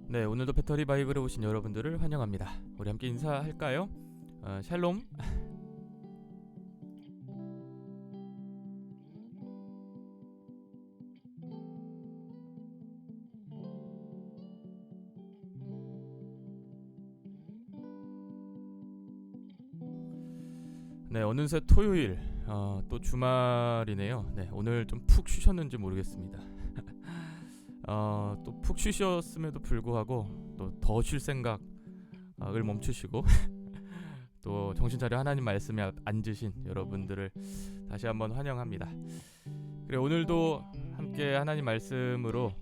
네, 오늘도 배터리 바이블에 오신 여러분들을 환영합니다. 우리 함께 인사할까요? 샬롬. 네, 어느새 토요일, 또 주말이네요. 네, 오늘 좀 푹 쉬셨는지 모르겠습니다. 또 푹 쉬셨음에도 불구하고 또 더 쉴 생각을 멈추시고 또 정신 차려 하나님 말씀에 앉으신 여러분들을 다시 한번 환영합니다. 그래, 오늘도 함께 하나님 말씀으로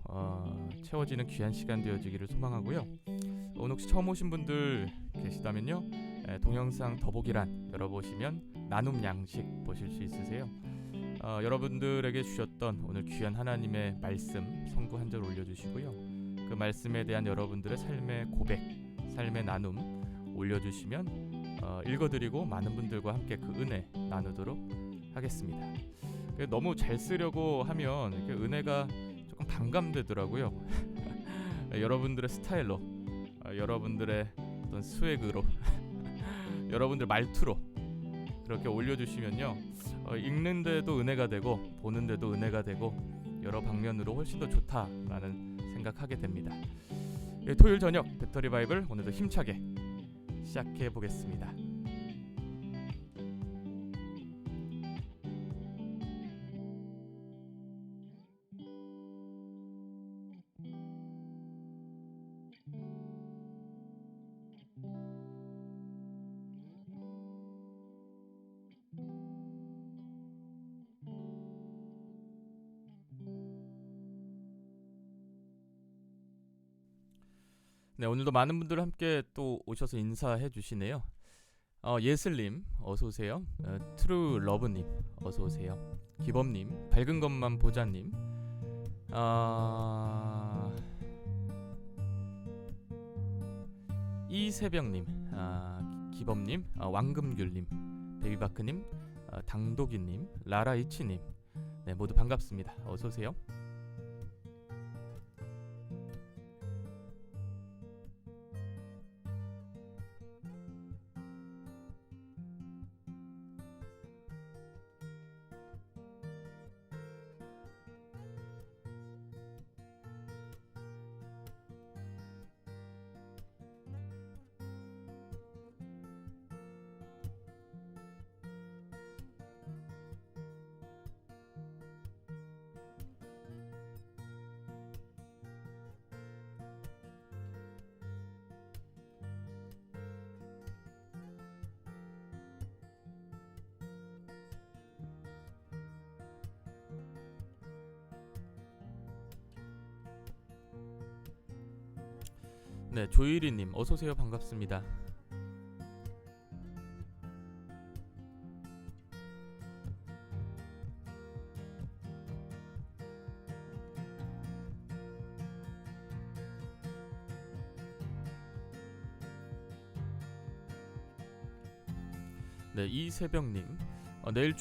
채워지는 귀한 시간 되어지기를 소망하고요. 오늘 혹시 처음 오신 분들 계시다면요, 동영상 더보기란 열어보시면 나눔 양식 보실 수 있으세요. 여러분들에게 주셨던 오늘 귀한 하나님의 말씀 성구 한 절 올려주시고요. 그 말씀에 대한 여러분들의 삶의 고백, 삶의 나눔 올려주시면 읽어드리고 많은 분들과 함께 그 은혜 나누도록 하겠습니다. 너무 잘 쓰려고 하면 은혜가 조금 반감되더라고요. 여러분들의 스타일로, 여러분들의 어떤 스웩으로, 여러분들 말투로 그렇게 올려주시면요, 읽는데도 은혜가 되고 보는데도 은혜가 되고 여러 방면으로 훨씬 더 좋다라는 생각하게 됩니다. 토요일 저녁 배터리 바이블, 오늘도 힘차게 시작해 보겠습니다. 네, 오늘도 많은 분들 함께 또 오셔서 인사해 주시네요. 예슬님 어서 오세요. 트루 러브님 어서 오세요. 기범님, 밝은 것만 보자님, 이세병님, 기범님, 왕금귤님, 베비바크님, 당도기님, 라라이치님, 네, 모두 반갑습니다. 어서 오세요. 네, 조일이님 어서 오세요. 반갑습니다. 네, 이세병님, 내일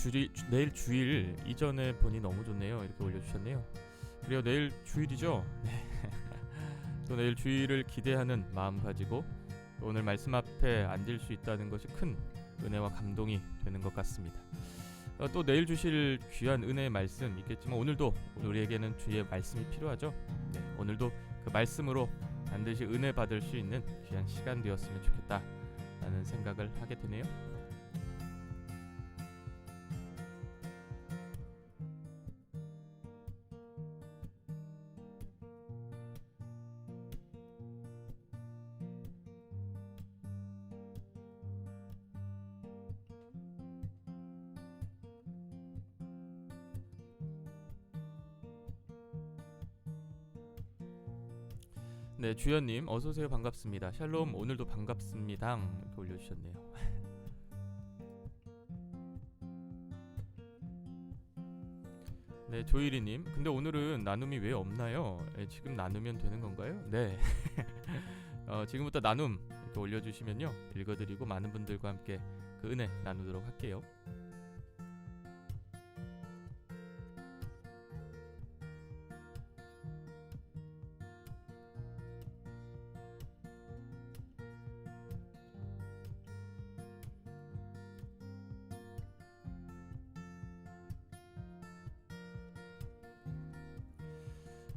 주일 이전에 보니 너무 좋네요. 이렇게 올려주셨네요. 그리고 내일 주일이죠. 네. 또 내일 주일을 기대하는 마음 가지고 오늘 말씀 앞에 앉을 수 있다는 것이 큰 은혜와 감동이 되는 것 같습니다. 또 내일 주실 귀한 은혜의 말씀 있겠지만 오늘도 우리에게는 주의 말씀이 필요하죠. 네, 오늘도 그 말씀으로 반드시 은혜 받을 수 있는 귀한 시간 되었으면 좋겠다라는 생각을 하게 되네요. 네, 주연님 어서 오세요. 반갑습니다. 샬롬, 오늘도 반갑습니다. 이렇게 올려주셨네요. 네, 조일이님, 근데 오늘은 나눔이 왜 없나요? 지금 나누면 되는 건가요? 네. 지금부터 나눔 이렇게 올려주시면요, 읽어드리고 많은 분들과 함께 그 은혜 나누도록 할게요.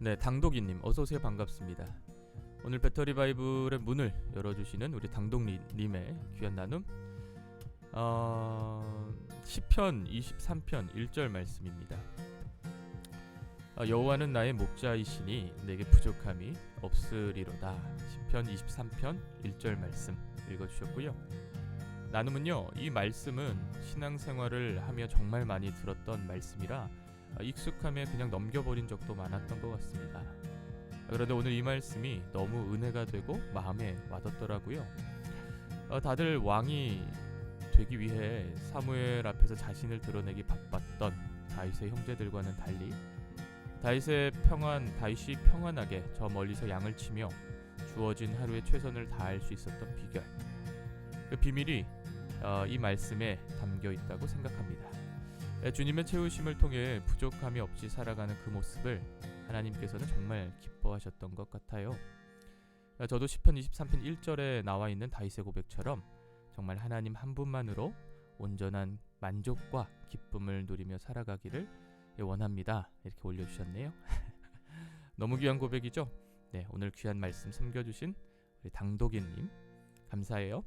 네, 당독이님 어서오세요. 반갑습니다. 오늘 배터리 바이블의 문을 열어주시는 우리 당독님의 귀한 나눔, 시편 23편 1절 말씀입니다. 여호와는 나의 목자이시니 내게 부족함이 없으리로다. 시편 23편 1절 말씀 읽어주셨고요. 나눔은요, 이 말씀은 신앙생활을 하며 정말 많이 들었던 말씀이라 익숙함에 그냥 넘겨버린 적도 많았던 것 같습니다. 그런데 오늘 이 말씀이 너무 은혜가 되고 마음에 와닿더라고요. 다들 왕이 되기 위해 사무엘 앞에서 자신을 드러내기 바빴던 다윗의 형제들과는 달리 다윗이 평안하게 저 멀리서 양을 치며 주어진 하루에 최선을 다할 수 있었던 비결, 그 비밀이 이 말씀에 담겨 있다고 생각합니다. 주님의 채우심을 통해 부족함이 없이 살아가는 그 모습을 하나님께서는 정말 기뻐하셨던 것 같아요. 저도 시편 23편 1절에 나와 있는 다윗의 고백처럼 정말 하나님 한 분만으로 온전한 만족과 기쁨을 누리며 살아가기를 원합니다. 이렇게 올려주셨네요. 너무 귀한 고백이죠? 네, 오늘 귀한 말씀 섬겨주신 우리 당독이님 감사해요.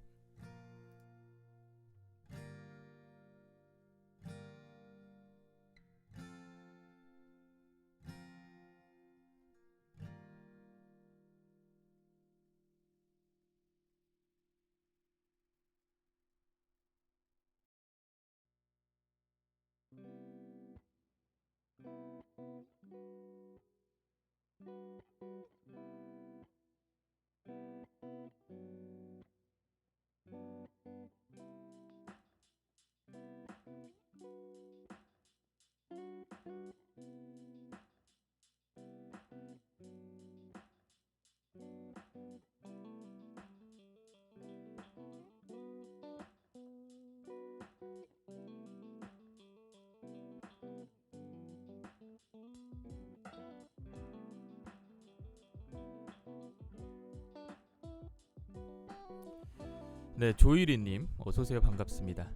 네, 조일이님 어서오세요. 반갑습니다.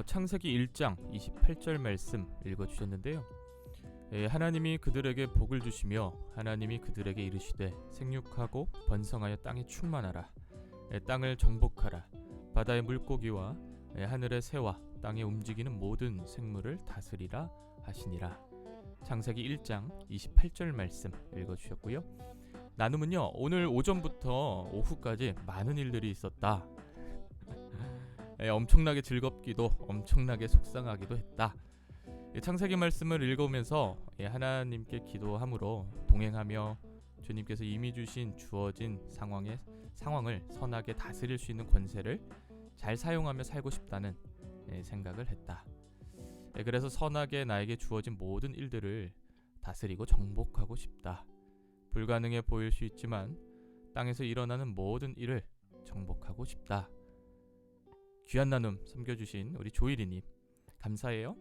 창세기 1장 28절 말씀 읽어주셨는데요. 하나님이 그들에게 복을 주시며 하나님이 그들에게 이르시되 생육하고 번성하여 땅에 충만하라. 땅을 정복하라. 바다의 물고기와 하늘의 새와 땅에 움직이는 모든 생물을 다스리라 하시니라. 창세기 1장 28절 말씀 읽어주셨고요. 나눔은요, 오늘 오전부터 오후까지 많은 일들이 있었다. 엄청나게 즐겁기도 엄청나게 속상하기도 했다. 창세기 말씀을 읽으면서 하나님께 기도함으로 동행하며 주님께서 이미 주신 주어진 상황을 선하게 다스릴 수 있는 권세를 잘 사용하며 살고 싶다는 생각을 했다. 그래서 선하게 나에게 주어진 모든 일들을 다스리고 정복하고 싶다. 불가능해 보일 수 있지만 땅에서 일어나는 모든 일을 정복하고 싶다. 귀한 나눔 섬겨주신 우리 조일이님 감사해요.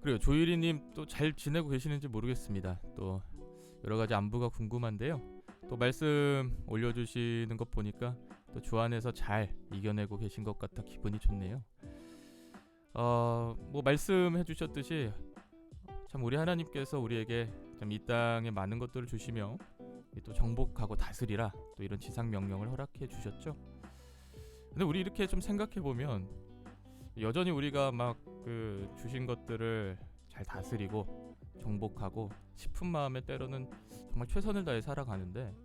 그래요, 조일이님 또 잘 지내고 계시는지 모르겠습니다. 또 여러가지 안부가 궁금한데요. 또 말씀 올려주시는 것 보니까 또 주 안에서 잘 이겨내고 계신 것 같아 기분이 좋네요. 뭐 말씀해 주셨듯이 참 우리 하나님께서 우리에게 참 이 땅에 많은 것들을 주시며 또 정복하고 다스리라 또 이런 지상 명령을 허락해 주셨죠. 근데 우리 이렇게 좀 생각해 보면 여전히 우리가 막 그 주신 것들을 잘 다스리고 정복하고 싶은 마음에 때로는 정말 최선을 다해 살아가는데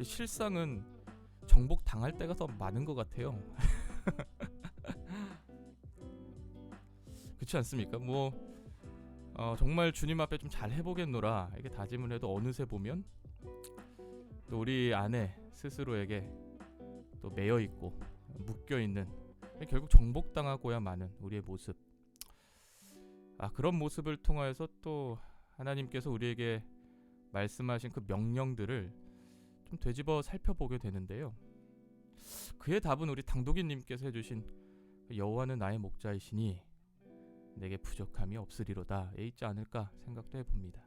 실상은 정복 당할 때가 더 많은 것 같아요. 그렇지 않습니까? 뭐 정말 주님 앞에 좀 잘 해보겠노라 이렇게 다짐을 해도 어느새 보면 또 우리 안에 스스로에게 또 매여 있고 묶여 있는, 결국 정복당하고야 마는 우리의 모습. 그런 모습을 통하여서 또 하나님께서 우리에게 말씀하신 그 명령들을 좀 되짚어 살펴보게 되는데요. 그의 답은 우리 당독인님께서 해주신 여호와는 나의 목자이시니 내게 부족함이 없으리로다에 있지 않을까 생각도 해봅니다.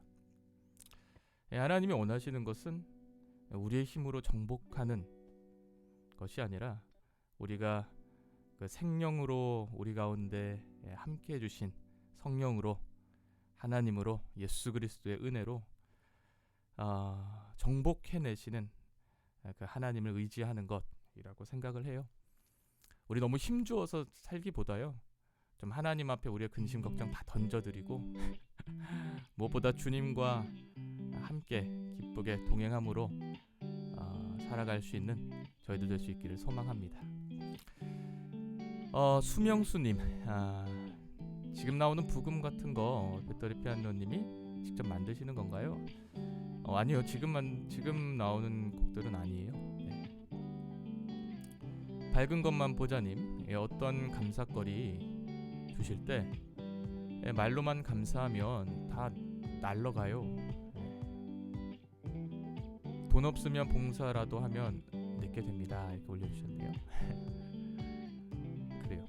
하나님이 원하시는 것은 우리의 힘으로 정복하는 것이 아니라 우리가 그 생명으로 우리 가운데 함께 해주신 성령으로, 하나님으로, 예수 그리스도의 은혜로 정복해내시는 그 하나님을 의지하는 것이라고 생각을 해요. 우리 너무 힘주어서 살기보다요, 좀 하나님 앞에 우리의 근심 걱정 다 던져드리고 무엇보다 주님과 함께 기쁘게 동행함으로 살아갈 수 있는 저희들 될 수 있기를 소망합니다. 수명수님, 지금 나오는 부금 같은 거 배터리 피아노님이 직접 만드시는 건가요? 아니요, 지금 나오는 곡들은 아니에요. 네. 밝은 것만 보자님, 어떤 감사거리 주실 때 말로만 감사하면 다 날러가요. 돈 없으면 봉사라도 하면 늦게 됩니다. 이렇게 올려주셨네요. 그래요.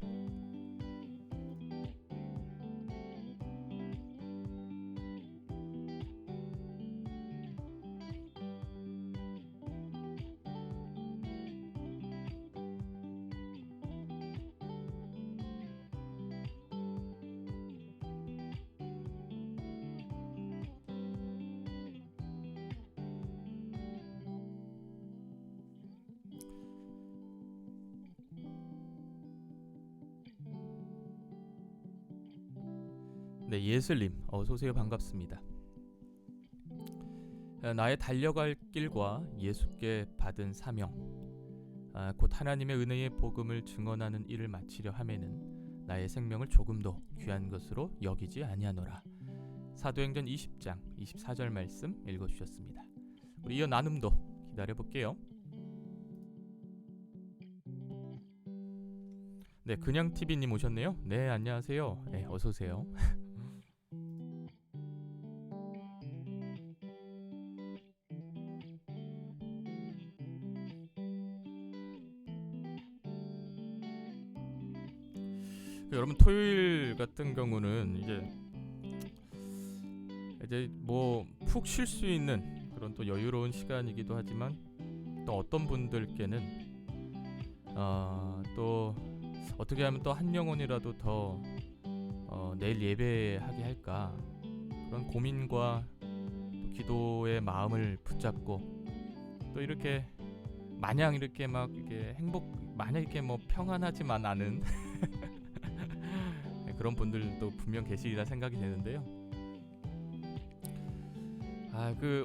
네, 예슬님 어서오세요. 반갑습니다. 나의 달려갈 길과 예수께 받은 사명, 곧 하나님의 은혜의 복음을 증언하는 일을 마치려 하매는 나의 생명을 조금도 귀한 것으로 여기지 아니하노라. 사도행전 20장 24절 말씀 읽어주셨습니다. 우리 이어 나눔도 기다려볼게요. 네, 그냥TV님 오셨네요. 네, 안녕하세요. 네, 어서오세요. 여러분, 토요일 같은 경우는 이제 뭐 푹 쉴 수 있는 그런 또 여유로운 시간이기도 하지만, 또 어떤 분들께는 또 어떻게 하면 또 한 영혼이라도 더 내일 예배하게 할까, 그런 고민과 또 기도의 마음을 붙잡고, 또 이렇게 마냥 이렇게 막 이게 마냥 이렇게 뭐 평안하지만 않은 그런 분들도 분명 계시리라 생각이 되는데요.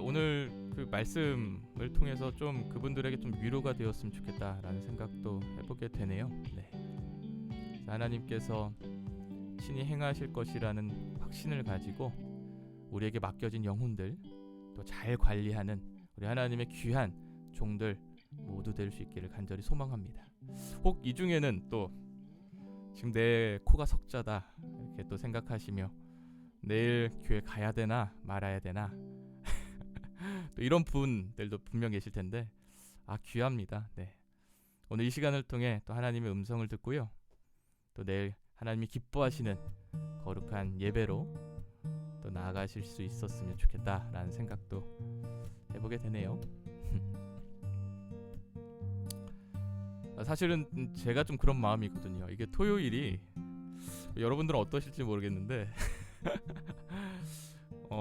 오늘 그 말씀을 통해서 좀 그분들에게 좀 위로가 되었으면 좋겠다라는 생각도 해보게 되네요. 네. 하나님께서 친히 행하실 것이라는 확신을 가지고 우리에게 맡겨진 영혼들 또 잘 관리하는 우리 하나님의 귀한 종들 모두 될 수 있기를 간절히 소망합니다. 혹 이 중에는 또 지금 내 코가 석자다 이렇게 또 생각하시며 내일 교회 가야 되나 말아야 되나 또 이런 분들도 분명 계실 텐데, 귀합니다. 네. 오늘 이 시간을 통해 또 하나님의 음성을 듣고요, 또 내일 하나님이 기뻐하시는 거룩한 예배로 또 나아가실 수 있었으면 좋겠다라는 생각도 해보게 되네요. 사실은 제가 좀 그런 마음이거든요. 이게 토요일이 여러분들은 어떠실지 모르겠는데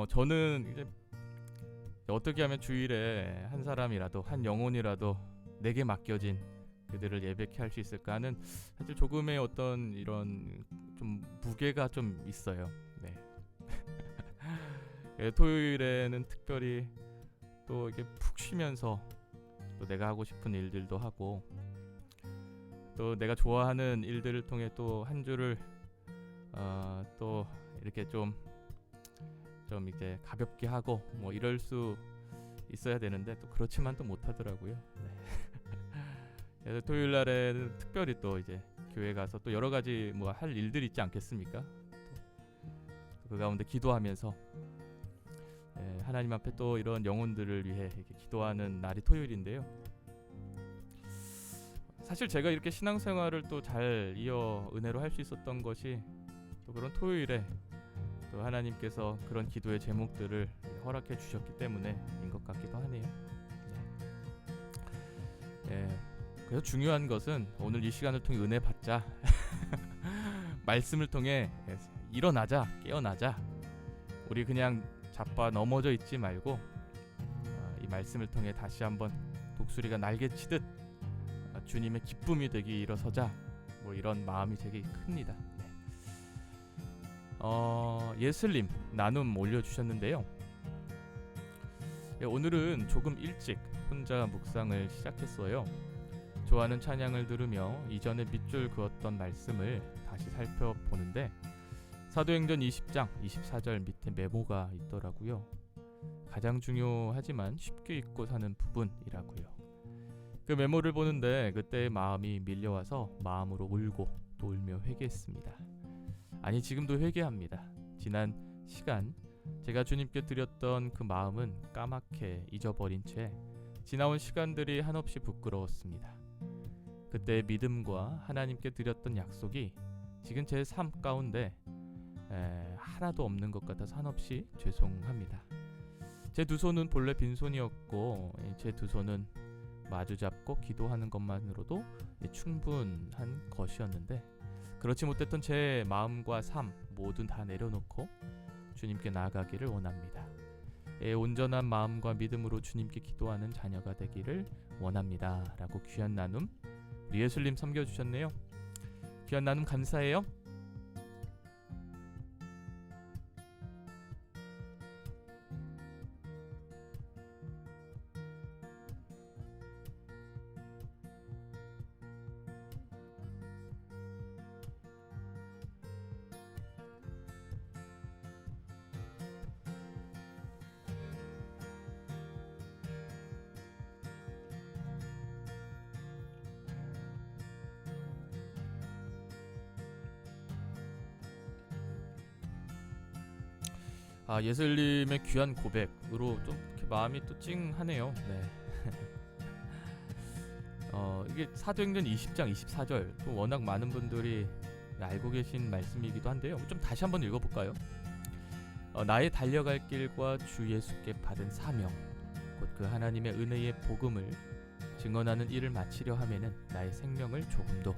저는 이제 어떻게 하면 주일에 한 사람이라도, 한 영혼이라도 내게 맡겨진 그들을 예배케 할 수 있을까 하는 사실 조금의 어떤 이런 좀 무게가 좀 있어요. 네. 토요일에는 특별히 또 이렇게 푹 쉬면서 또 내가 하고 싶은 일들도 하고, 또 내가 좋아하는 일들을 통해 또 한 주를 또 이렇게 좀 이제 가볍게 하고 뭐 이럴 수 있어야 되는데 또 그렇지만 또 못하더라고요. 네. 그래서 토요일 날에는 특별히 또 이제 교회 가서 또 여러 가지 뭐 할 일들이 있지 않겠습니까? 그 가운데 기도하면서 하나님 앞에 또 이런 영혼들을 위해 이렇게 기도하는 날이 토요일인데요. 사실 제가 이렇게 신앙생활을 또 잘 이어 은혜로 할 수 있었던 것이 또 그런 토요일에 또 하나님께서 그런 기도의 제목들을 허락해 주셨기 때문에인 것 같기도 하네요. 그래서 중요한 것은 오늘 이 시간을 통해 은혜 받자. 말씀을 통해 일어나자, 깨어나자. 우리 그냥 자빠 넘어져 있지 말고 이 말씀을 통해 다시 한번 독수리가 날개치듯 주님의 기쁨이 되기 일어서자. 뭐 이런 마음이 되게 큽니다. 예슬님 나눔 올려주셨는데요. 오늘은 조금 일찍 혼자 묵상을 시작했어요. 좋아하는 찬양을 들으며 이전에 밑줄 그었던 말씀을 다시 살펴보는데 사도행전 20장 24절 밑에 메모가 있더라고요. 가장 중요하지만 쉽게 잊고 사는 부분이라고요. 그 메모를 보는데 그때의 마음이 밀려와서 마음으로 울고 또 울며 회개했습니다. 아니 지금도 회개합니다. 지난 시간 제가 주님께 드렸던 그 마음은 까맣게 잊어버린 채 지나온 시간들이 한없이 부끄러웠습니다. 그때의 믿음과 하나님께 드렸던 약속이 지금 제 삶 가운데 하나도 없는 것 같아서 한없이 죄송합니다. 제 두 손은 본래 빈손이었고 제 두 손은 마주잡고 기도하는 것만으로도 충분한 것이었는데 그렇지 못했던 제 마음과 삶 모두 다 내려놓고 주님께 나아가기를 원합니다. 온전한 마음과 믿음으로 주님께 기도하는 자녀가 되기를 원합니다. 라고 귀한 나눔 우리 예술님 섬겨주셨네요. 귀한 나눔 감사해요. 예슬님의 귀한 고백으로 좀 이렇게 마음이 또 찡하네요. 이게 사도행전 20장 24절 또 워낙 많은 분들이 알고 계신 말씀이기도 한데요. 좀 다시 한번 읽어볼까요? 나의 달려갈 길과 주 예수께 받은 사명 곧 그 하나님의 은혜의 복음을 증언하는 일을 마치려 하면은 나의 생명을 조금도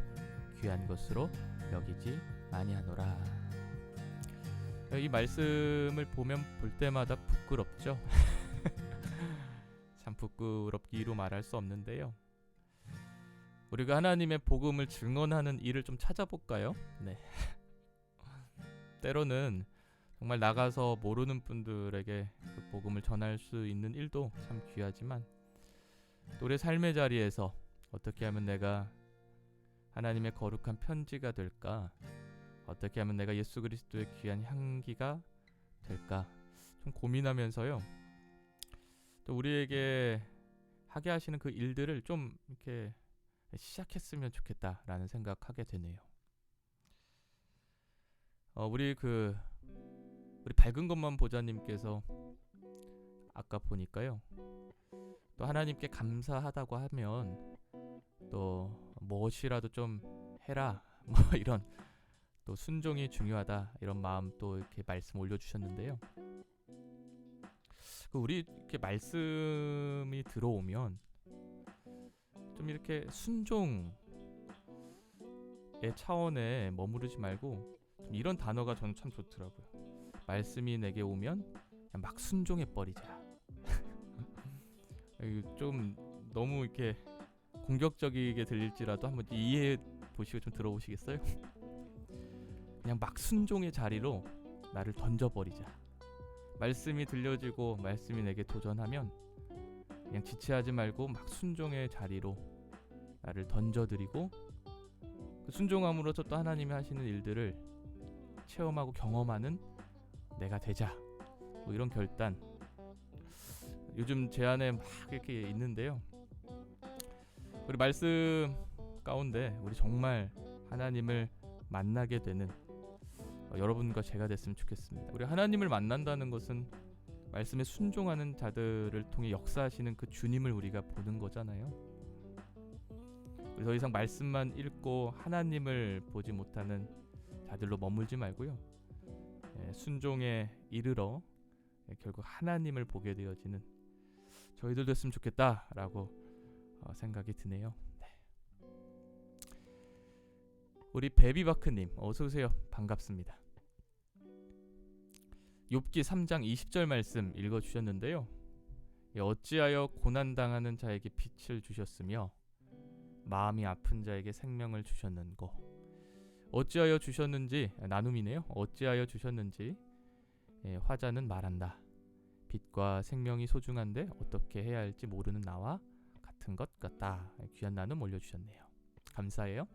귀한 것으로 여기지 아니하노라. 이 말씀을 보면 볼 때마다 부끄럽죠. 참 부끄럽기로 말할 수 없는데요. 우리가 하나님의 복음을 증언하는 일을 좀 찾아볼까요? 때로는 정말 나가서 모르는 분들에게 그 복음을 전할 수 있는 일도 참 귀하지만 또 우리의 삶의 자리에서 어떻게 하면 내가 하나님의 거룩한 편지가 될까? 어떻게 하면 내가 예수 그리스도의 귀한 향기가 될까 좀 고민하면서요. 또 우리에게 하게 하시는 그 일들을 좀 이렇게 시작했으면 좋겠다라는 생각하게 되네요. 우리 밝은 것만 보자님께서 아까 보니까요. 또 하나님께 감사하다고 하면 또 무엇이라도 좀 해라 뭐 이런 또 순종이 중요하다 이런 마음 또 이렇게 말씀 올려주셨는데요. 우리 이렇게 말씀이 들어오면 좀 이렇게 순종의 차원에 머무르지 말고 좀 이런 단어가 저는 참 좋더라고요. 말씀이 내게 오면 그냥 막 순종해 버리자. 좀 너무 이렇게 공격적이게 들릴지라도 한번 이해해 보시고 좀 들어보시겠어요? 그냥 막 순종의 자리로 나를 던져버리자. 말씀이 들려지고 말씀이 내게 도전하면 그냥 지체하지 말고 막 순종의 자리로 나를 던져드리고 그 순종함으로써 또 하나님이 하시는 일들을 체험하고 경험하는 내가 되자. 뭐 이런 결단 요즘 제 안에 막 이렇게 있는데요. 우리 말씀 가운데 우리 정말 하나님을 만나게 되는 여러분과 제가 됐으면 좋겠습니다. 우리 하나님을 만난다는 것은 말씀에 순종하는 자들을 통해 역사하시는 그 주님을 우리가 보는 거잖아요. 우리 더 이상 말씀만 읽고 하나님을 보지 못하는 자들로 머물지 말고요. 순종에 이르러 결국 하나님을 보게 되어지는 저희들 됐으면 좋겠다라고 생각이 드네요. 네. 우리 베비바크님 어서 오세요. 반갑습니다. 욥기 3장 20절 말씀 읽어주셨는데요. 어찌하여 고난당하는 자에게 빛을 주셨으며 마음이 아픈 자에게 생명을 주셨는고. 어찌하여 주셨는지 나눔이네요. 어찌하여 주셨는지 화자는 말한다. 빛과 생명이 소중한데 어떻게 해야 할지 모르는 나와 같은 것 같다. 귀한 나눔 올려주셨네요. 감사해요.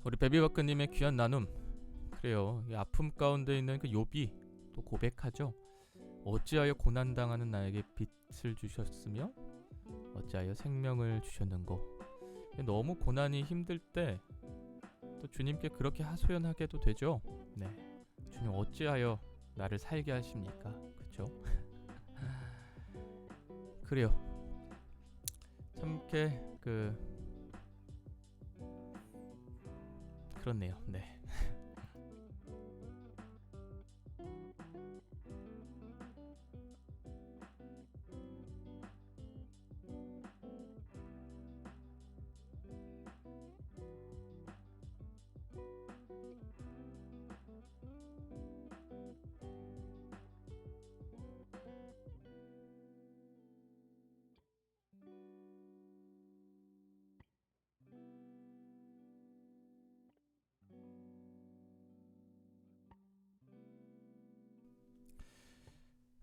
우리 베비버크님의 귀한 나눔. 그래요. 이 아픔 가운데 있는 그 욥이 또 고백하죠. 어찌하여 고난당하는 나에게 빛을 주셨으며 어찌하여 생명을 주셨는고. 너무 고난이 힘들 때 또 주님께 그렇게 하소연하게도 되죠. 네, 주님 어찌하여 나를 살게 하십니까? 그렇죠? 그래요. 참 이렇게 그렇네요. 네.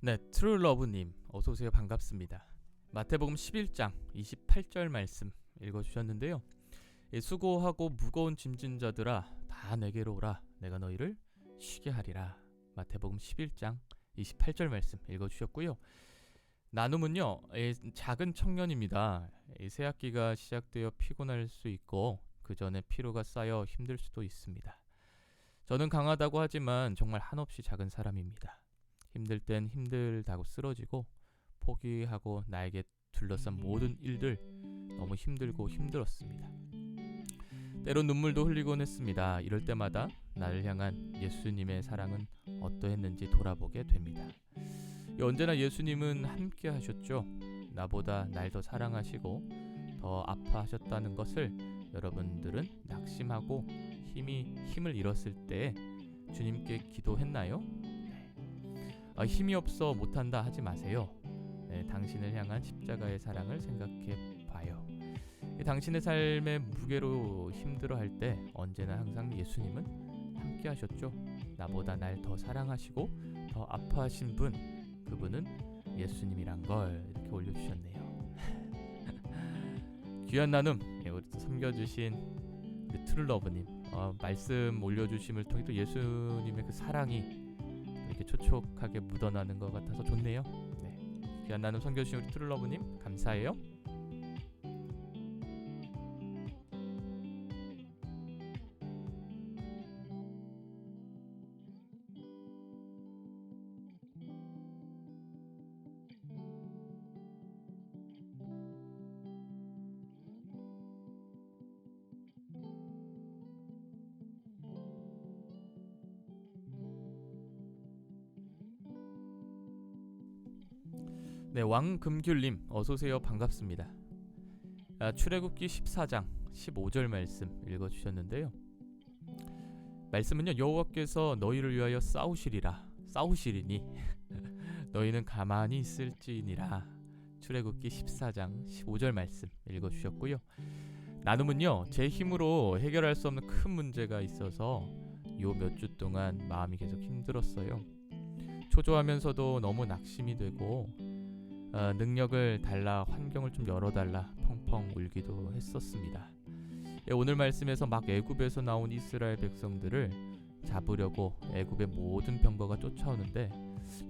네, 트루러브님 어서오세요. 반갑습니다. 마태복음 11장 28절 말씀 읽어주셨는데요. 수고하고 무거운 짐진 자들아 다 내게로 오라. 내가 너희를 쉬게 하리라. 마태복음 11장 28절 말씀 읽어주셨고요. 나눔은요, 작은 청년입니다. 새학기가 시작되어 피곤할 수 있고 그 전에 피로가 쌓여 힘들 수도 있습니다. 저는 강하다고 하지만 정말 한없이 작은 사람입니다. 힘들 땐 힘들다고 쓰러지고 포기하고 나에게 둘러싼 모든 일들 너무 힘들고 힘들었습니다. 때론 눈물도 흘리곤 했습니다. 이럴 때마다 나를 향한 예수님의 사랑은 어떠했는지 돌아보게 됩니다. 언제나 예수님은 함께 하셨죠. 나보다 날 더 사랑하시고 더 아파하셨다는 것을 여러분들은 낙심하고 힘을 잃었을 때 주님께 기도했나요? 힘이 없어 못한다 하지 마세요. 당신을 향한 십자가의 사랑을 생각해 봐요. 당신의 삶의 무게로 힘들어할 때 언제나 항상 예수님은 함께 하셨죠. 나보다 날 더 사랑하시고 더 아파하신 분, 그분은 예수님이란 걸 이렇게 올려주셨네요. 귀한 나눔, 우리 또 섬겨주신 트룰러브님 말씀 올려주심을 통해 또 예수님의 그 사랑이 이렇게 촉촉하게 묻어나는 것 같아서 좋네요. 네, 귀한 나눔 섬겨주신 우리 트룰러브님 감사해요. 네, 왕금귤님 어서오세요. 반갑습니다. 출애굽기 14장 15절 말씀 읽어주셨는데요. 말씀은요, 여호와께서 너희를 위하여 싸우시리니 너희는 가만히 있을지니라. 출애굽기 14장 15절 말씀 읽어주셨고요. 나눔은요, 제 힘으로 해결할 수 없는 큰 문제가 있어서 요 몇 주 동안 마음이 계속 힘들었어요. 초조하면서도 너무 낙심이 되고 능력을 달라, 환경을 좀 열어달라 펑펑 울기도 했었습니다. 오늘 말씀에서 막 애굽에서 나온 이스라엘 백성들을 잡으려고 애굽의 모든 병거가 쫓아오는데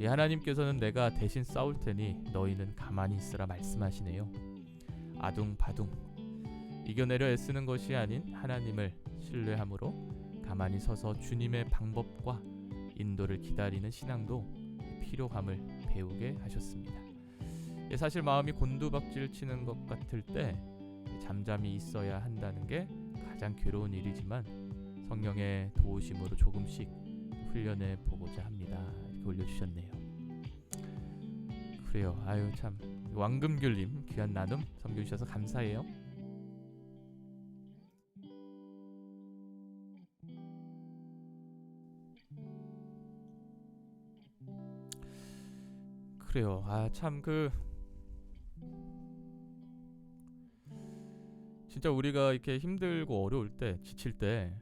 하나님께서는 내가 대신 싸울 테니 너희는 가만히 있으라 말씀하시네요. 아둥바둥 이겨내려 애쓰는 것이 아닌 하나님을 신뢰함으로 가만히 서서 주님의 방법과 인도를 기다리는 신앙도 필요함을 배우게 하셨습니다. 사실 마음이 곤두박질 치는 것 같을 때 잠잠히 있어야 한다는 게 가장 괴로운 일이지만 성령의 도우심으로 조금씩 훈련해 보고자 합니다. 이렇게 올려주셨네요. 그래요. 아유 참, 왕금귤님 귀한 나눔 섬겨주셔서 감사해요. 그래요. 참 진짜 우리가 이렇게 힘들고 어려울 때, 지칠 때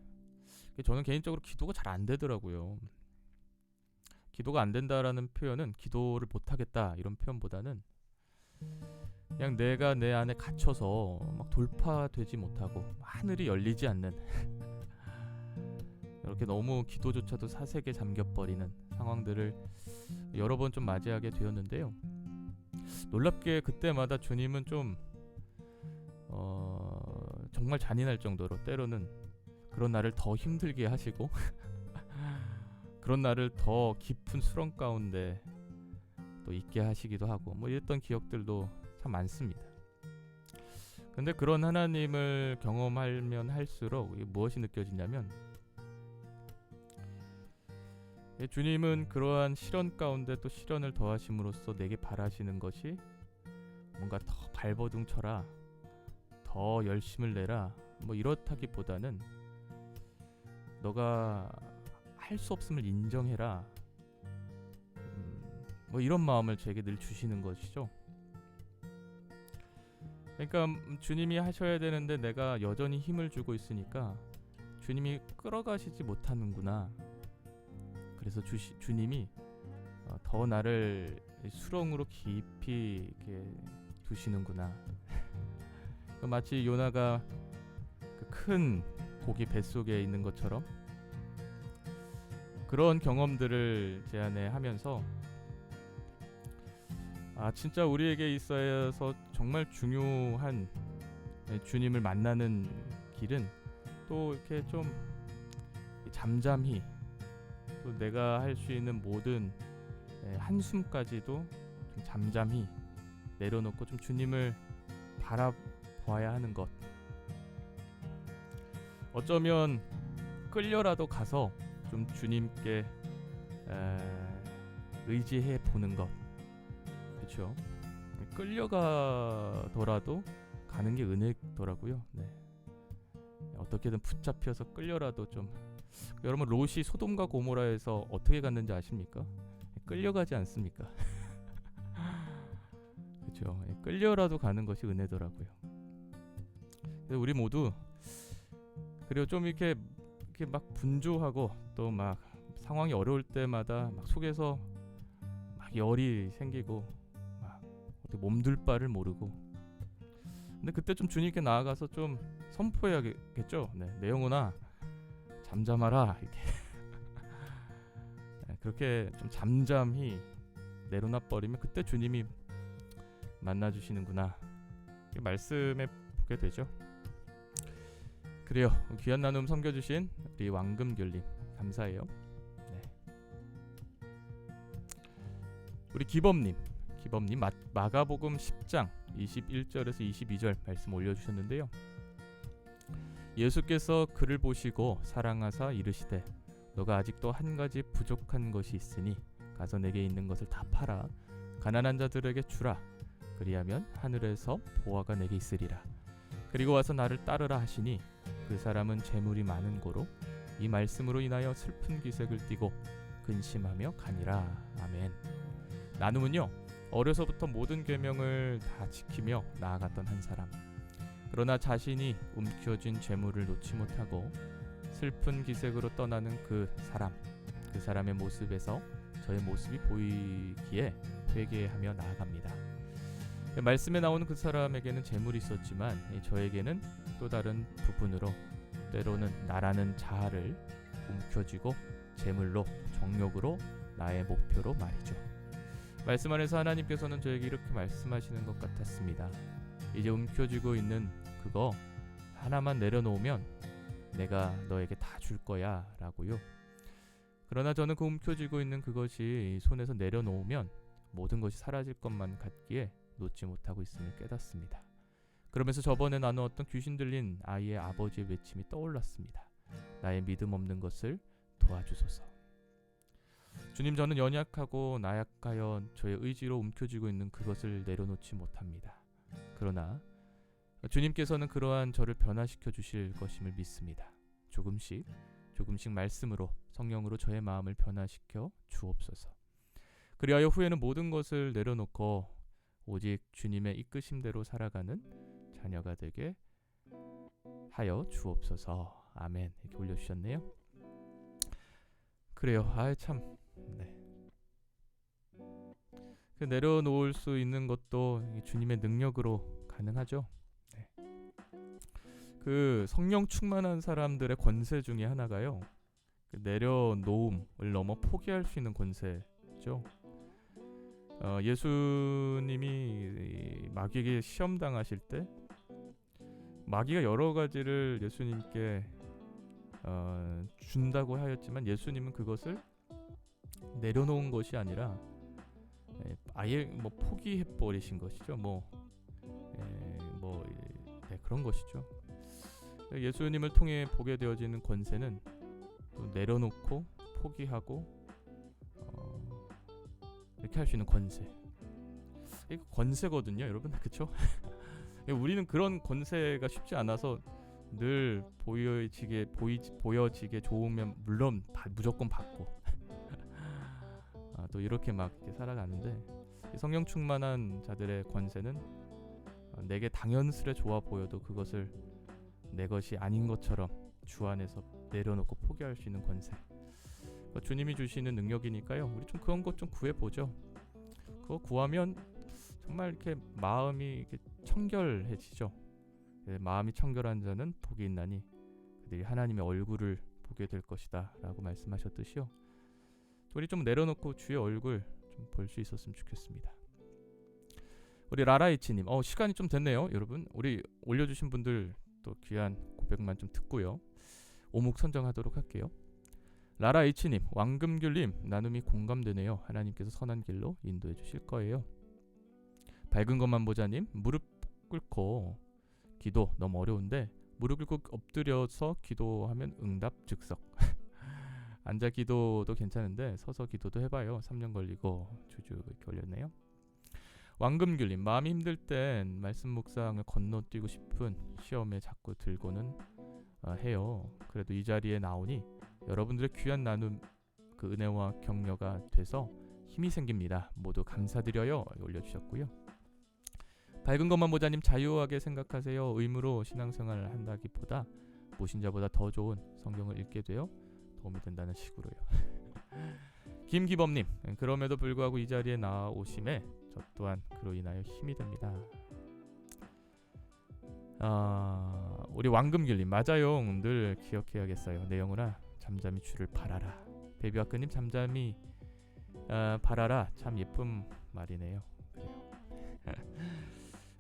저는 개인적으로 기도가 잘 안 되더라고요. 기도가 안 된다라는 표현은 기도를 못 하겠다 이런 표현보다는 그냥 내가 내 안에 갇혀서 막 돌파되지 못하고 하늘이 열리지 않는 이렇게 너무 기도조차도 사색에 잠겨버리는 상황들을 여러 번 좀 맞이하게 되었는데요. 놀랍게 그때마다 주님은 좀 정말 잔인할 정도로 때로는 그런 나를 더 힘들게 하시고 그런 나를 더 깊은 수렁 가운데 또 있게 하시기도 하고 뭐 이랬던 기억들도 참 많습니다. 근데 그런 하나님을 경험하면 할수록 무엇이 느껴지냐면 주님은 그러한 시련 가운데 또 시련을 더하심으로써 내게 바라시는 것이 뭔가 더 발버둥 쳐라, 더 열심을 내라 뭐 이렇다기보다는 너가 할 수 없음을 인정해라 뭐 이런 마음을 제게 늘 주시는 것이죠. 그러니까 주님이 하셔야 되는데 내가 여전히 힘을 주고 있으니까 주님이 끌어가시지 못하는구나. 그래서 주님이 더 나를 수렁으로 깊이 이렇게 두시는구나. 마치 요나가 그 큰 고기 뱃속에 있는 것처럼 그런 경험들을 제 안에 하면서 진짜 우리에게 있어서 정말 중요한 주님을 만나는 길은 또 이렇게 좀 잠잠히 또 내가 할 수 있는 모든 한숨까지도 좀 잠잠히 내려놓고 좀 주님을 바라봐야 하는 것. 어쩌면 끌려라도 가서 좀 주님께 의지해 보는 것. 그렇죠? 끌려가더라도 가는 게 은혜더라고요. 네. 어떻게든 붙잡혀서 끌려라도 좀. 여러분 롯이 소돔과 고모라에서 어떻게 갔는지 아십니까? 끌려가지 않습니까? 그렇죠. 끌려라도 가는 것이 은혜더라고요. 그래서 우리 모두 그리고 좀 이렇게 막 분주하고 또 막 상황이 어려울 때마다 막 속에서 막 열이 생기고 막 어떻게 몸둘 바를 모르고 근데 그때 좀 주님께 나아가서 좀 선포해야겠죠. 네, 내 영혼아 잠잠하라 이렇게 그렇게 좀 잠잠히 내려놔 버리면 그때 주님이 만나 주시는구나 말씀해 보게 되죠. 그래요. 귀한 나눔 섬겨주신 우리 왕금귤님 감사해요. 네. 우리 기범님 마가복음 10장 21절에서 22절 말씀 올려주셨는데요. 예수께서 그를 보시고 사랑하사 이르시되 너가 아직도 한 가지 부족한 것이 있으니 가서 내게 있는 것을 다 팔아 가난한 자들에게 주라. 그리하면 하늘에서 보화가 내게 있으리라. 그리고 와서 나를 따르라 하시니 그 사람은 재물이 많은 고로 이 말씀으로 인하여 슬픈 기색을 띠고 근심하며 가니라. 아멘. 나눔은요 어려서부터 모든 계명을 다 지키며 나아갔던 한 사람. 그러나 자신이 움켜쥔 재물을 놓지 못하고 슬픈 기색으로 떠나는 그 사람의 모습에서 저의 모습이 보이기에 회개하며 나아갑니다. 말씀에 나오는 그 사람에게는 재물이 있었지만 저에게는 또 다른 부분으로 때로는 나라는 자아를 움켜쥐고 재물로 정욕으로 나의 목표로 말이죠. 말씀 안에서 하나님께서는 저에게 이렇게 말씀하시는 것 같았습니다. 이제 움켜쥐고 있는 그거 하나만 내려놓으면 내가 너에게 다 줄 거야 라고요. 그러나 저는 그 움켜쥐고 있는 그것이 손에서 내려놓으면 모든 것이 사라질 것만 같기에 놓지 못하고 있음을 깨닫습니다. 그러면서 저번에 나누었던 귀신 들린 아이의 아버지의 외침이 떠올랐습니다. 나의 믿음 없는 것을 도와주소서. 주님, 저는 연약하고 나약하여 저의 의지로 움켜쥐고 있는 그것을 내려놓지 못합니다. 그러나 주님께서는 그러한 저를 변화시켜 주실 것임을 믿습니다. 조금씩 말씀으로 성령으로 저의 마음을 변화시켜 주옵소서. 그리하여 후에는 모든 것을 내려놓고 오직 주님의 이끄심대로 살아가는 자녀가 되게 하여 주옵소서. 아멘. 이렇게 올려주셨네요. 그래요. 참. 네. 그 내려놓을 수 있는 것도 주님의 능력으로 가능하죠. 네. 그 성령 충만한 사람들의 권세 중에 하나가요. 그 내려놓음을 넘어 포기할 수 있는 권세죠. 예수님이 마귀에게 시험 당하실 때 마귀가 여러 가지를 예수님께 준다고 하였지만 예수님은 그것을 내려놓은 것이 아니라 아예 포기해 버리신 것이죠. 그런 것이죠. 예수님을 통해 보게 되어지는 권세는 내려놓고 포기하고 이렇게 할 수 있는 권세. 이거 권세거든요, 여러분. 그렇죠? 우리는 그런 권세가 쉽지 않아서 늘 보여지게 좋으면 물론 무조건 받고 또 이렇게 이렇게 살아가는데, 성령 충만한 자들의 권세는 내게 당연스레 좋아 보여도 그것을 내 것이 아닌 것처럼 주 안에서 내려놓고 포기할 수 있는 권세. 주님이 주시는 능력이니까요. 우리 좀 그런 것 좀 구해보죠. 그거 구하면 정말 이렇게 마음이 이렇게 청결해지죠. 마음이 청결한 자는 복이 있나니 그들이 하나님의 얼굴을 보게 될 것이다 라고 말씀하셨듯이요. 우리 좀 내려놓고 주의 얼굴 좀 볼 수 있었으면 좋겠습니다. 우리 라라이치님, 시간이 좀 됐네요, 여러분. 우리 올려주신 분들 또 귀한 고백만 좀 듣고요. 오목 선정하도록 할게요. 라라이치님, 왕금귤님, 나눔이 공감되네요. 하나님께서 선한 길로 인도해 주실 거예요. 밝은 것만 보자님, 무릎 꿇고 기도 너무 어려운데 무릎 꿇고 엎드려서 기도하면 응답 즉석. 앉아 기도도 괜찮은데 서서 기도도 해봐요. 3년 걸리고 주주 이렇게 걸렸네요. 왕금귤님, 마음이 힘들 땐 말씀 묵상을 건너뛰고 싶은 시험에 자꾸 들고는 해요. 그래도 이 자리에 나오니 여러분들의 귀한 나눔, 그 은혜와 격려가 돼서 힘이 생깁니다. 모두 감사드려요. 올려주셨고요. 밝은 것만 보자님, 자유하게 생각하세요. 의무로 신앙생활을 한다기보다 무신자보다 더 좋은 성경을 읽게 되어 도움이 된다는 식으로요. 김기범님, 그럼에도 불구하고 이 자리에 나오심에 저 또한 그로 인하여 힘이 됩니다. 우리 왕금길님, 맞아요. 늘 기억해야겠어요. 내 영혼아 잠잠히 주를 바라라. 베비와크님, 잠잠히 바라라. 참 예쁜 말이네요.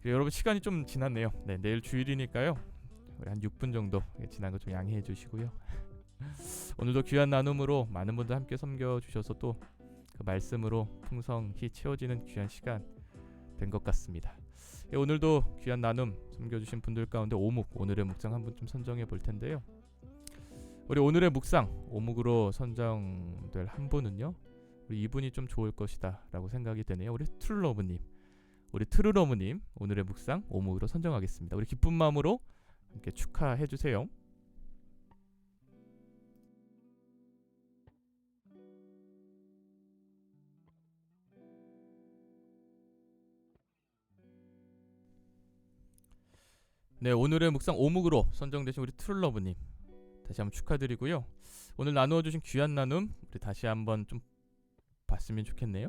여러분, 시간이 좀 지났네요. 네, 내일 주일이니까요. 우리 한 6분 정도 지난 거 좀 양해해 주시고요. 오늘도 귀한 나눔으로 많은 분들 함께 섬겨주셔서 또 그 말씀으로 풍성히 채워지는 귀한 시간 된 것 같습니다. 오늘도 귀한 나눔 섬겨주신 분들 가운데 오묵, 오늘의 묵상 한 분 좀 선정해 볼 텐데요. 우리 오늘의 묵상 오묵으로 선정될 한 분은요, 우리 이분이 좀 좋을 것이다 라고 생각이 되네요. 우리 트루러브님 오늘의 묵상 오묵으로 선정하겠습니다. 우리 기쁜 마음으로 함께 축하해 주세요. 네, 오늘의 묵상 오묵으로 선정되신 우리 트루러브님 다시 한번 축하드리고요. 오늘 나누어 주신 귀한 나눔 우리 다시 한번 좀 봤으면 좋겠네요.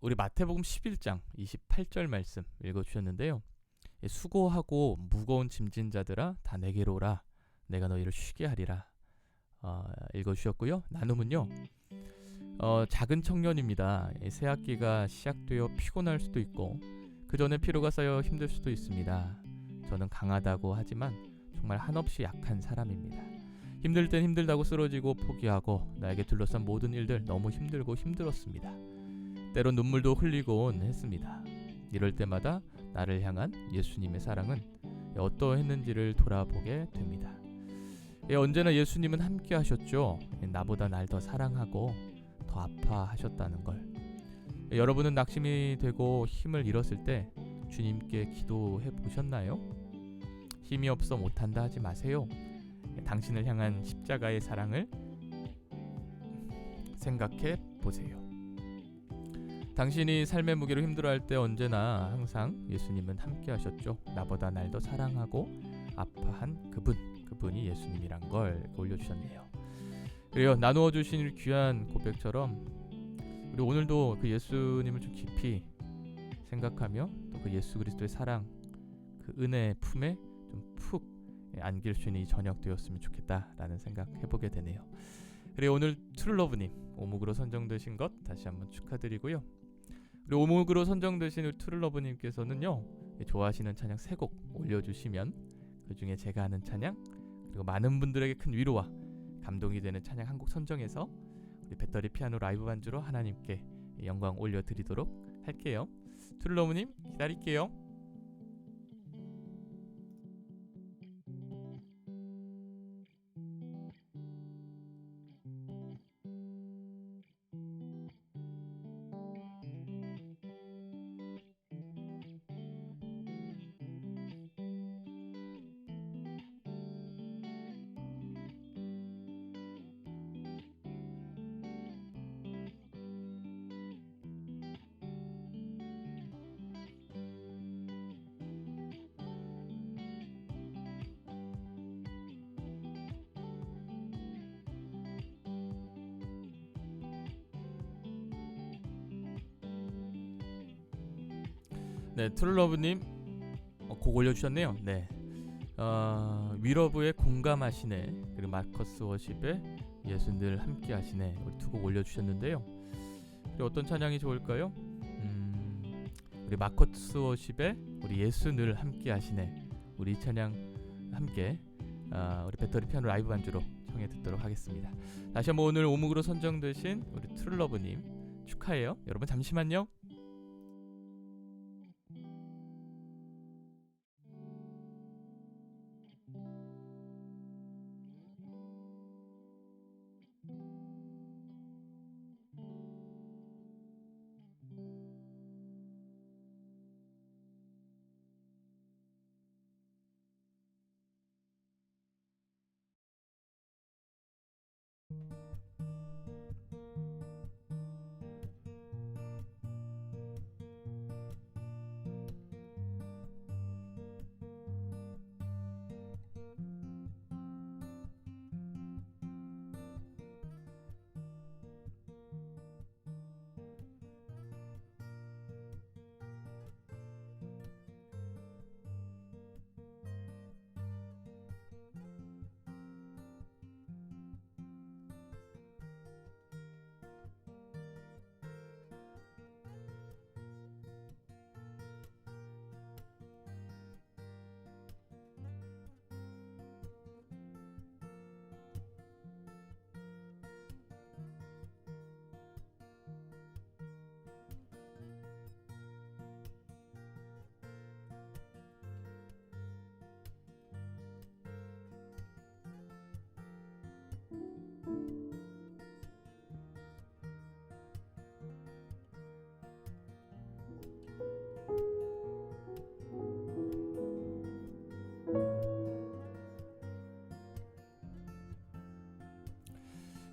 우리 마태복음 11장 28절 말씀 읽어주셨는데요. 수고하고 무거운 짐진 자들아 다 내게로 오라 내가 너희를 쉬게 하리라 읽어주셨고요. 나눔은요. 작은 청년입니다. 새 학기가 시작되어 피곤할 수도 있고 그 전에 피로가 쌓여 힘들 수도 있습니다. 저는 강하다고 하지만 정말 한없이 약한 사람입니다. 힘들 땐 힘들다고 쓰러지고 포기하고 나에게 둘러싼 모든 일들 너무 힘들고 힘들었습니다. 때론 눈물도 흘리곤 했습니다. 이럴 때마다 나를 향한 예수님의 사랑은 어떠했는지를 돌아보게 됩니다. 언제나 예수님은 함께 하셨죠. 나보다 날 더 사랑하고 더 아파하셨다는 걸. 여러분은 낙심이 되고 힘을 잃었을 때 주님께 기도해 보셨나요? 힘이 없어 못한다 하지 마세요. 당신을 향한 십자가의 사랑을 생각해 보세요. 당신이 삶의 무게로 힘들어할 때 언제나 항상 예수님은 함께 하셨죠. 나보다 날 더 사랑하고 아파한 그분이 예수님이란 걸 올려주셨네요. 그래요. 나누어 주신 귀한 고백처럼 우리 오늘도 그 예수님을 좀 깊이 생각하며 또 그 예수 그리스도의 사랑, 그 은혜의 품에 좀 푹 안길 수 있는 이 저녁 되었으면 좋겠다라는 생각 해보게 되네요. 그리고 오늘 트루러브님 오목으로 선정되신 것 다시 한번 축하드리고요. 우리 오목으로 선정되신 우리 트루러브님께서는요, 좋아하시는 찬양 3곡 올려주시면 그 중에 제가 하는 찬양 그리고 많은 분들에게 큰 위로와 감동이 되는 찬양 한 곡 선정해서 우리 배터리 피아노 라이브 반주로 하나님께 영광 올려드리도록 할게요. 트루러브님 기다릴게요. 네, 트루러브님 곡 올려주셨네요. 네, 위러브의 공감하시네 그리고 마커스 워십의 예수 늘 함께 하시네 우리 두 곡 올려주셨는데요. 그리고 어떤 찬양이 좋을까요? 우리 마커스 워십의 우리 예수 늘 함께 하시네 우리 이 찬양 함께 우리 배터리 피아노 라이브 반주로 청해 듣도록 하겠습니다. 다시 한번 오늘 오목으로 선정되신 우리 트루러브님 축하해요. 여러분 잠시만요.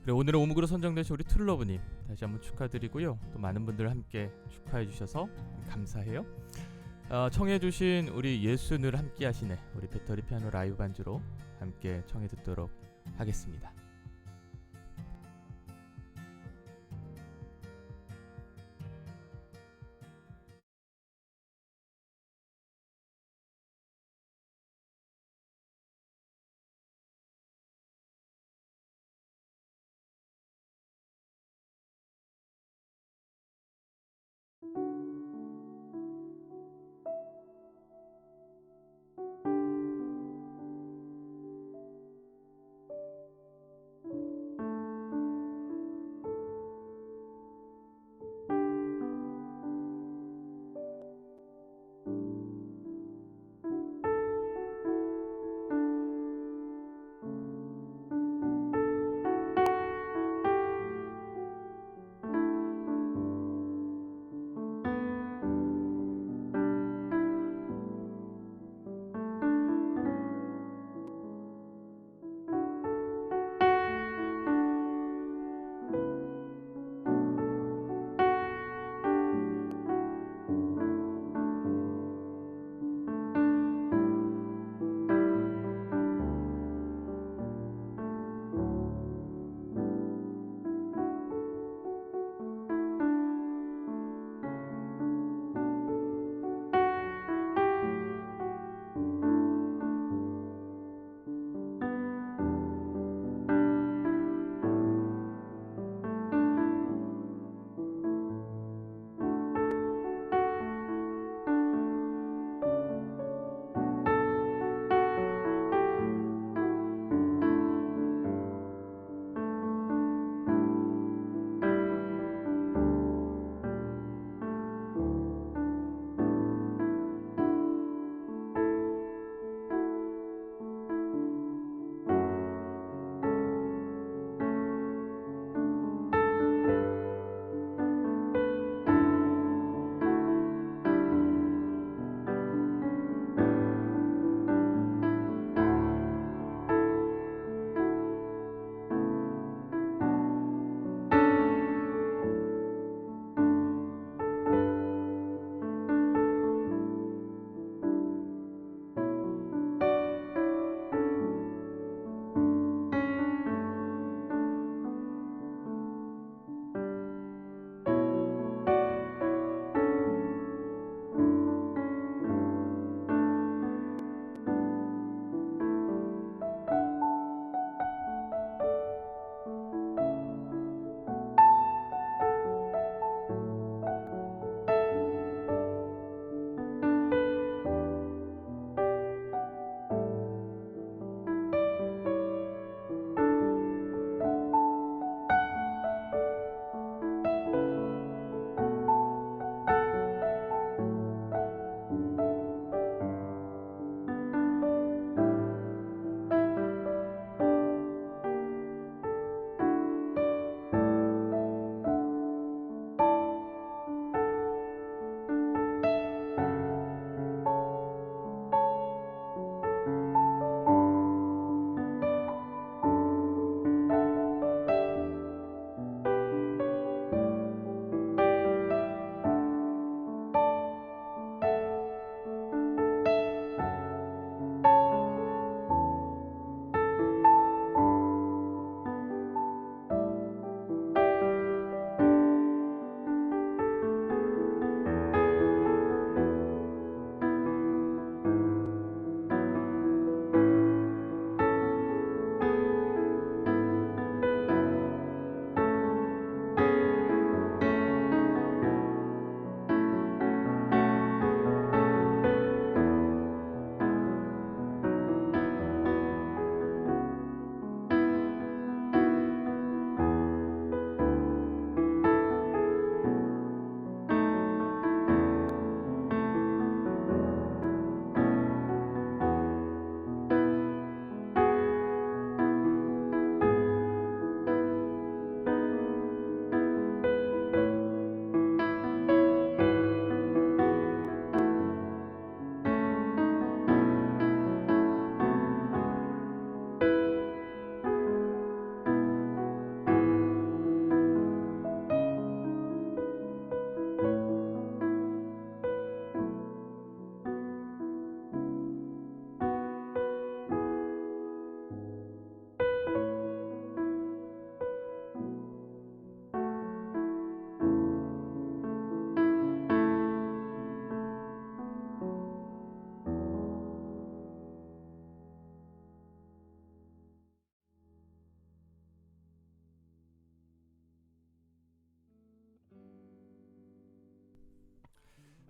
그리고 오늘의 오목으로 선정되신 우리 트루러브님 다시 한번 축하드리고요. 또 많은 분들 함께 축하해 주셔서 감사해요. 청해 주신 우리 예수 늘 함께 하시네 우리 배터리 피아노 라이브 반주로 함께 청해 듣도록 하겠습니다.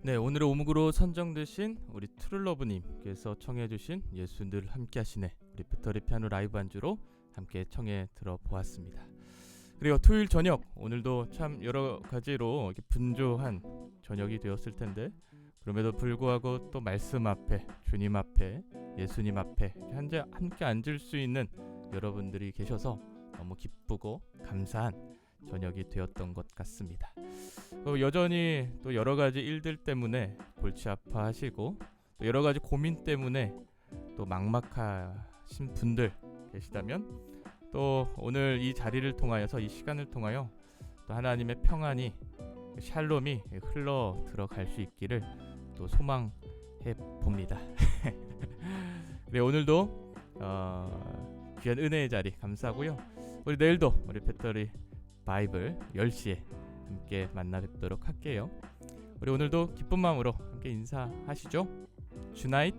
네, 오늘의 오묵으로 선정되신 우리 트룰러브님께서 청해주신 예수 늘 함께하시네, 우리 배터리 피아노 라이브 안주로 함께 청해 들어보았습니다. 그리고 토요일 저녁, 오늘도 참 여러 가지로 이렇게 분주한 저녁이 되었을 텐데 그럼에도 불구하고 또 말씀 앞에, 주님 앞에, 예수님 앞에 함께 앉을 수 있는 여러분들이 계셔서 너무 기쁘고 감사한 저녁이 되었던 것 같습니다. 여전히 또 여러 가지 일들 때문에 골치 아파하시고 또 여러 가지 고민 때문에 또 막막하신 분들 계시다면 또 오늘 이 자리를 통하여서, 이 시간을 통하여 또 하나님의 평안이, 샬롬이 흘러 들어갈 수 있기를 또 소망해 봅니다. 네, 오늘도 귀한 은혜의 자리 감사하고요. 우리 내일도 우리 배터리 바이블 10시에 함께 만나 뵙도록 할게요. 우리 오늘도 기쁜 마음으로 함께 인사하시죠. 주나잇.